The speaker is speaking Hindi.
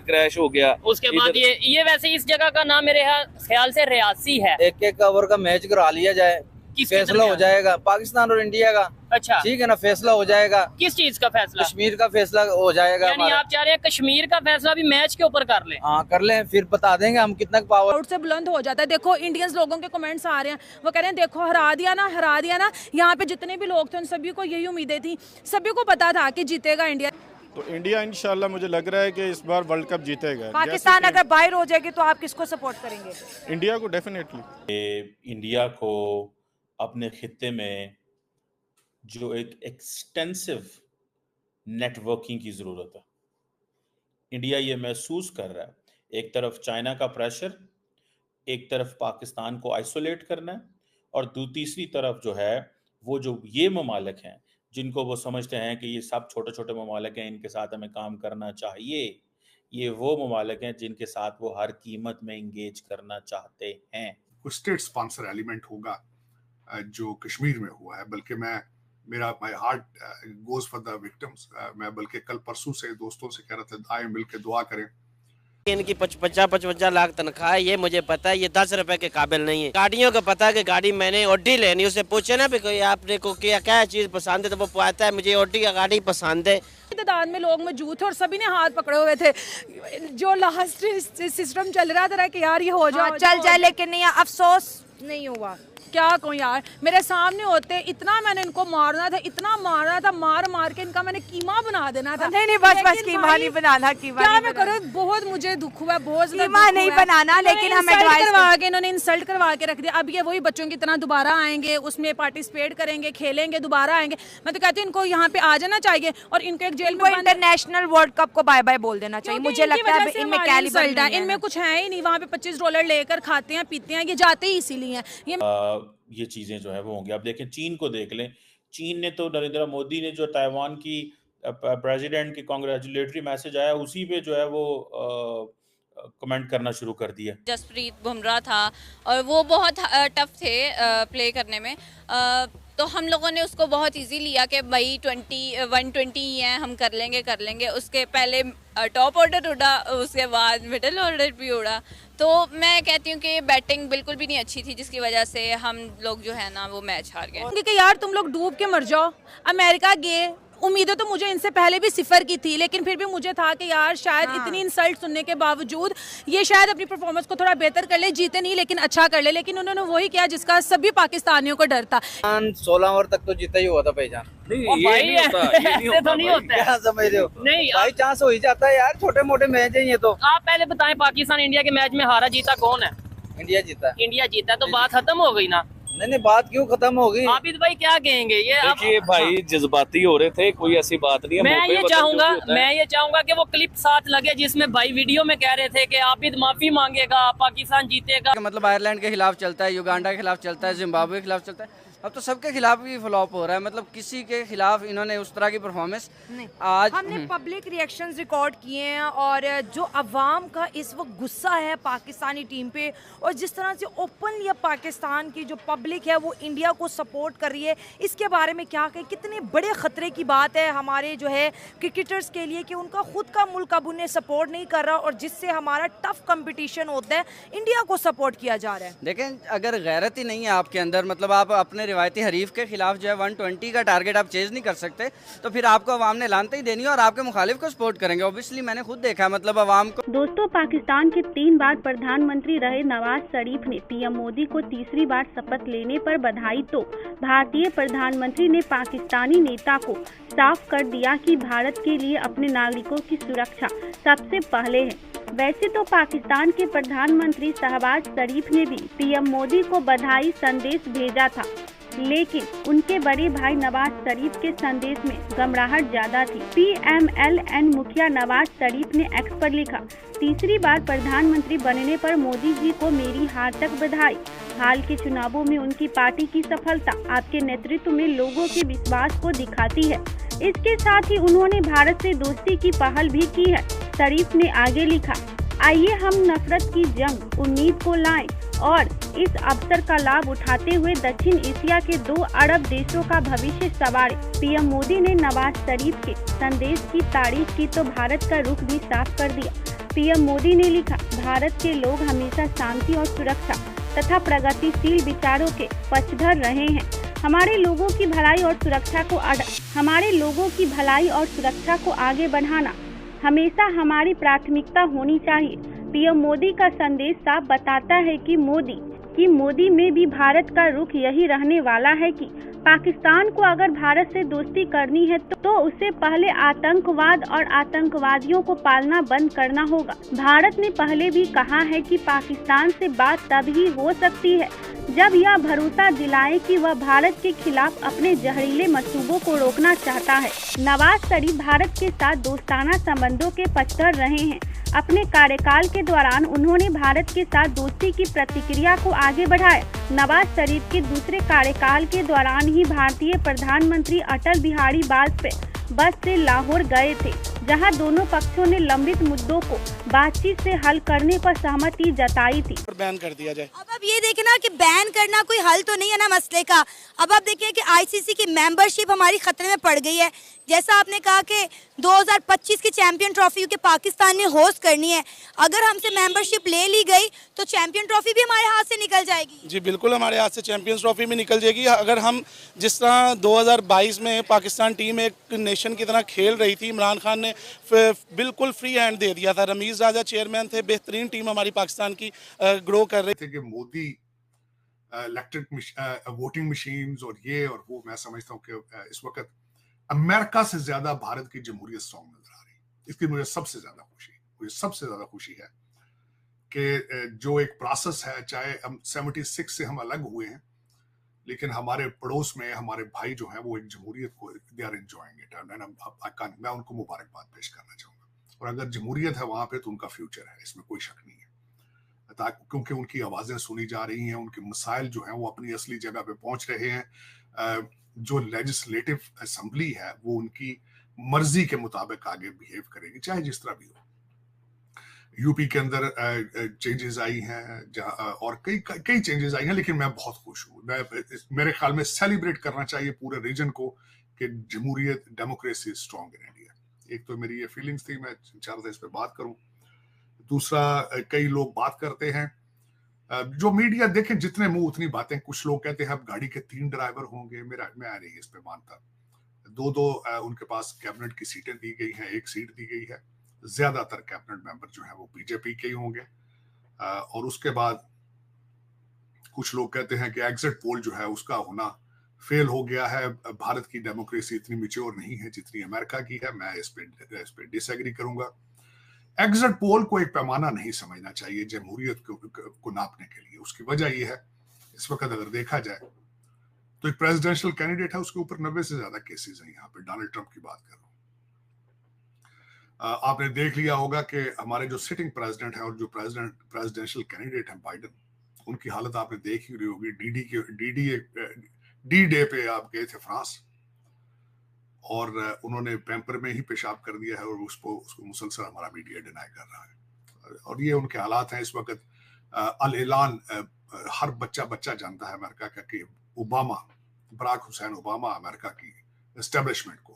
क्रैश हो गया। उसके बाद ये वैसे इस जगह का नाम मेरे ख्याल से रियासी है। एक ओवर का मैच करा लिया जाए, फैसला हो जाएगा पाकिस्तान और इंडिया का। अच्छा, ठीक है ना, फैसला हो जाएगा। किस चीज का फैसला? कश्मीर का फैसला हो जाएगा। यानी आप चाह रहे हैं कश्मीर का फैसला भी मैच के ऊपर कर लें? हाँ कर लें, फिर बता देंगे हम कितना पावर आउट से बुलंद हो जाता है। देखो इंडियंस लोगों के कमेंट्स आ रहे हैं, वो कह रहे हैं देखो हरा दिया ना। यहाँ पे जितने भी लोग थे उन सभी को यही उम्मीदें थी, सभी को पता था कि जीतेगा इंडिया। तो इंडिया इंशाल्लाह मुझे लग रहा है कि इस बार वर्ल्ड कप जीतेगा। पाकिस्तान अगर बाहर हो जाएगी तो आप किसको सपोर्ट करेंगे? इंडिया को डेफिनेटली। इंडिया को अपने खित्ते में जो एक एक्सटेंसिव नेटवर्किंग की ज़रूरत है, इंडिया ये महसूस कर रहा है, एक तरफ चाइना का प्रेशर, एक तरफ पाकिस्तान को आइसोलेट करना है, और तीसरी तरफ जो है वो जो ये ममालिक हैं जिनको वो समझते हैं कि ये सब छोटे छोटे ममालिक हैं, इनके साथ हमें काम करना चाहिए, ये वो ममालिक हैं जिनके साथ वो हर कीमत में इंगेज करना चाहते हैं। कुछ स्टेट स्पॉन्सर एलिमेंट होगा जो कश्मीर में हुआ है, बल्कि my heart goes for the victims. मैं बल्कि कल परसों से दोस्तों से कह रहा था आए मिलकर दुआ करें। इनकी 55 लाख तनख्वाह है, ये मुझे पता है, ये 10 रुपए के काबिल नहीं है। गाड़ियों का पता है कि गाड़ी मैंने ऑडी लेनी, उससे पूछे ना भी कोई आपने को क्या चीज पसंद है, तो वो कहता है मुझे ऑडी का गाड़ी पसंद है। तादाद में लोग मौजूद थे और सभी ने हाथ पकड़े हुए थे। जो लास्ट सिस्टम चल रहा था कि यार ये हो जाए चल जाए, लेकिन नहीं, अफसोस नहीं हुआ। क्या कहूँ यार, मेरे सामने होते इतना मैंने इनको मारना था, मार के इनका मैंने कीमा बना देना था। नहीं बस कीमा नहीं बनाना, क्या मैं करूँ, बहुत मुझे दुख हुआ, बहुत कीमा नहीं बनाना, लेकिन हमें इन्होंने इंसल्ट करवा के रख दिया। अब ये वही बच्चों की तरह दोबारा आएंगे, उसमें पार्टिसिपेट करेंगे, खेलेंगे, दोबारा आएंगे। मैं तो कहती हूँ इनको यहाँ पे आ जाना चाहिए और इनको एक जेल में इंटरनेशनल वर्ल्ड कप को बाय बाय बोल देना चाहिए। मुझे लगता है इनमें कैलिबर है, इनमें कुछ है ही नहीं। वहाँ पे $25 लेकर खाते हैं पीते हैं, ये जाते ही इसीलिए हैं। ये चीज़ें जो है वो होंगी। अब देखें चीन को देख लें, चीन ने तो नरेंद्र मोदी ने जो ताइवान की प्रेसिडेंट की कांग्रेचुलेटरी मैसेज आया उसी पे जो है वो कमेंट करना शुरू कर दिया। जसप्रीत बुमराह था और वो बहुत टफ थे प्ले करने में, तो हम लोगों ने उसको बहुत इजी लिया कि भाई 120 ही हैं, हम कर लेंगे। उसके पहले टॉप ऑर्डर उड़ा, उसके बाद मिडिल ऑर्डर भी उड़ा। तो मैं कहती हूँ कि बैटिंग बिल्कुल भी नहीं अच्छी थी, जिसकी वजह से हम लोग जो है ना वो मैच हार गए। क्योंकि यार तुम लोग डूब के मर जाओ, अमेरिका गए, उम्मीदें तो मुझे इनसे पहले भी 0 की थी, लेकिन फिर भी मुझे था कि यार शायद इतनी इंसल्ट सुनने के बावजूद ये शायद अपनी परफॉर्मेंस को थोड़ा बेहतर कर ले, जीते नहीं लेकिन अच्छा कर ले, लेकिन उन्होंने वही किया जिसका सभी पाकिस्तानियों को डर था। 16 ओवर तक तो जीता ही हुआ था भाईजान। नहीं होता क्या समझ रहे हो? नहीं, भाई चांस हो ही जाता है यार, छोटे मोटे मैच है ये तो। आप पहले बताएं पाकिस्तान इंडिया के मैच में हारा जीता कौन है? इंडिया जीता। इंडिया जीता, तो बात खत्म हो गई ना। नहीं बात क्यों खत्म हो गई? आबिद भाई क्या कहेंगे? ये देखिए भाई जज्बाती हो रहे थे, कोई ऐसी बात नहीं है। मैं ये चाहूंगा कि वो क्लिप साथ लगे जिसमें भाई वीडियो में कह रहे थे कि आबिद माफी मांगेगा, पाकिस्तान जीतेगा। मतलब आयरलैंड के खिलाफ चलता है, युगांडा के खिलाफ चलता है, जिम्बाब्वे के खिलाफ चलता है, अब तो सबके खिलाफ ही फ्लॉप हो रहा है। मतलब किसी के खिलाफ इन्होंने उस तरह की परफॉर्मेंस नहीं। आज हमने पब्लिक रिएक्शंस रिकॉर्ड किए हैं और जो अवाम का इस वक्त गुस्सा है पाकिस्तानी टीम पे, और जिस तरह से ओपनली पाकिस्तान की जो पब्लिक है वो इंडिया को सपोर्ट कर रही है, इसके बारे में क्या कहें? कितने बड़े ख़तरे की बात है हमारे जो है क्रिकेटर्स के लिए कि उनका खुद का मुल्क अब उन्हें सपोर्ट नहीं कर रहा, और जिससे हमारा टफ कंपटीशन होता है इंडिया को सपोर्ट किया जा रहा है। देखें, अगर गैरत ही नहीं है आपके अंदर, मतलब आप अपने रिवायती हरीफ के खिलाफ जो है 120 का टारगेट आप चेज नहीं कर सकते, तो फिर आपको अवाम ने लानते ही देनी है और आपके मुखालिफ को सपोर्ट करेंगे। ऑब्वियसली मैंने खुद देखा, मतलब अवाम को। दोस्तों, पाकिस्तान के 3 बार प्रधानमंत्री रहे नवाज शरीफ ने पीएम मोदी को तीसरी बार शपथ लेने पर बधाई, तो भारतीय प्रधानमंत्री ने पाकिस्तानी नेता को साफ कर दिया कि भारत के लिए अपने नागरिकों की सुरक्षा सबसे पहले है। वैसे तो पाकिस्तान के प्रधानमंत्री शहबाज शरीफ ने भी पीएम मोदी को बधाई संदेश भेजा था, लेकिन उनके बड़े भाई नवाज शरीफ के संदेश में घबराहट ज्यादा थी। PMLN मुखिया नवाज शरीफ ने एक्स पर लिखा, तीसरी बार प्रधानमंत्री बनने पर मोदी जी को मेरी हार्दिक बधाई। हाल के चुनावों में उनकी पार्टी की सफलता आपके नेतृत्व में लोगों के विश्वास को दिखाती है। इसके साथ ही उन्होंने भारत से दोस्ती की पहल भी की है। शरीफ ने आगे लिखा, आइए हम नफरत की जंग उम्मीद को लाएं और इस अवसर का लाभ उठाते हुए दक्षिण एशिया के 2 अरब देशों का भविष्य संवारें। पीएम मोदी ने नवाज शरीफ के संदेश की तारीफ की तो भारत का रुख भी साफ कर दिया। पीएम मोदी ने लिखा, भारत के लोग हमेशा शांति और सुरक्षा तथा प्रगतिशील विचारों के पक्षधर रहे हैं। हमारे लोगों की भलाई और सुरक्षा को आगे बढ़ाना हमेशा हमारी प्राथमिकता होनी चाहिए। पीएम मोदी का संदेश साफ बताता है कि मोदी में भी भारत का रुख यही रहने वाला है कि पाकिस्तान को अगर भारत से दोस्ती करनी है तो उसे पहले आतंकवाद और आतंकवादियों को पालना बंद करना होगा। भारत ने पहले भी कहा है कि पाकिस्तान से बात तभी हो सकती है जब यह भरोसा दिलाए कि वह भारत के खिलाफ अपने जहरीले मंसूबों को रोकना चाहता है। नवाज शरीफ भारत के साथ दोस्ताना संबंधों के पक्षधर रहे हैं। अपने कार्यकाल के दौरान उन्होंने भारत के साथ दोस्ती की प्रतिक्रिया को आगे बढ़ाया। नवाज शरीफ के दूसरे कार्यकाल के दौरान ही भारतीय प्रधानमंत्री अटल बिहारी वाजपेयी बस से लाहौर गए थे, जहां दोनों पक्षों ने लंबित मुद्दों को बातचीत से हल करने पर सहमति जताई थी। बैन कर दिया जाए। अब ये देखें ना कि बैन करना कोई हल तो नहीं है ना मसले का। अब आप देखिए कि आईसीसी की मेंबरशिप हमारी खतरे में पड़ गई है। जैसा आपने कहा कि 2025 की चैंपियन ट्रॉफी के पाकिस्तान ने होस्ट करनी है, अगर हमसे मेंबरशिप ले ली गई तो चैंपियन ट्रॉफी भी हमारे हाथ से निकल जाएगी। जी बिल्कुल, हमारे हाथ से चैंपियंस ट्रॉफी भी निकल जाएगी। अगर हम जिस तरह 2022 में पाकिस्तान टीम एक नेशन की तरह खेल रही थी, इमरान खान ने बिल्कुल फ्री हैंड दे दिया था। रमीज राजा चेयरमैन थे, बेहतरीन टीम हमारी पाकिस्तान की ग्रो कर रही थी कि मोदी इलेक्ट्रिक वोटिंग मशीन्स और ये और वो, मैं समझता हूँ कि इस वक्त अमेरिका से ज्यादा भारत की जमहूरियत स्ट्रॉन्ग नजर आ रही है। इसकी मुझे सबसे ज्यादा खुशी है कि जो एक प्रोसेस है, चाहे हम 76 से हम अलग हुए हैं, लेकिन हमारे पड़ोस में हमारे भाई जो हैं वो एक जमहूरियत को दे आर एंजॉयिंग इट, मैं उनको मुबारकबाद पेश करना चाहूँगा। और अगर जमहूरियत है वहाँ पे तो उनका फ्यूचर है, इसमें कोई शक नहीं है, क्योंकि उनकी आवाज़ें सुनी जा रही हैं, उनके मसाइल जो हैं वो अपनी असली जगह पे पहुँच रहे हैं। जो लेजिस्लेटिव असेंबली है वो उनकी मर्जी के मुताबिक आगे बिहेव करेगी, चाहे जिस तरह भी हो। यूपी के अंदर चेंजेस आई हैं और कई चेंजेस आई हैं, लेकिन मैं बहुत खुश हूँ। मेरे ख्याल में सेलिब्रेट करना चाहिए पूरे रीजन को कि जमहूरियत, डेमोक्रेसी स्ट्रॉन्ग इन इंडिया। एक तो मेरी ये फीलिंग्स थी, मैं चाहता था इस पे बात करूं। दूसरा, कई लोग बात करते हैं, जो मीडिया देखें जितने मुंह उतनी बातें। कुछ लोग कहते हैं अब गाड़ी के 3 ड्राइवर होंगे, मैं नहीं इस पे मानता। 2 उनके पास कैबिनेट की सीटें दी गई हैं, 1 सीट दी गई है। ज्यादातर कैबिनेट मेंबर जो है वो बीजेपी के ही होंगे। और उसके बाद कुछ लोग कहते हैं कि एग्जिट पोल जो है उसका होना फेल हो गया है। भारत की डेमोक्रेसी इतनी मैच्योर नहीं है जितनी अमेरिका की है। मैं इस पे डिसएग्री करूंगा। एग्जिट पोल को एक पैमाना नहीं समझना चाहिए जमहूरियत को नापने के लिए। उसकी वजह यह है, इस वक्त अगर देखा जाए तो एक प्रेसिडेंशियल कैंडिडेट है, उसके ऊपर 90 से ज्यादा केसेस हैं। यहाँ पे डोनाल्ड ट्रंप की बात कर रहा हूँ। आपने देख लिया होगा कि हमारे जो सिटिंग प्रेसिडेंट है और जो प्रेसिडेंशियल कैंडिडेट है बाइडन, उनकी हालत आपने देख ही रही होगी। डी डे पे आप गए थे फ्रांस, और उन्होंने पैम्पर में ही पेशाब कर दिया है और उसको मुसलसल हमारा मीडिया डिनाई कर रहा है। और ये उनके हालात हैं इस वक्त। अल ऐलान हर बच्चा जानता है अमेरिका का कि बराक हुसैन ओबामा अमेरिका की एस्टेब्लिशमेंट को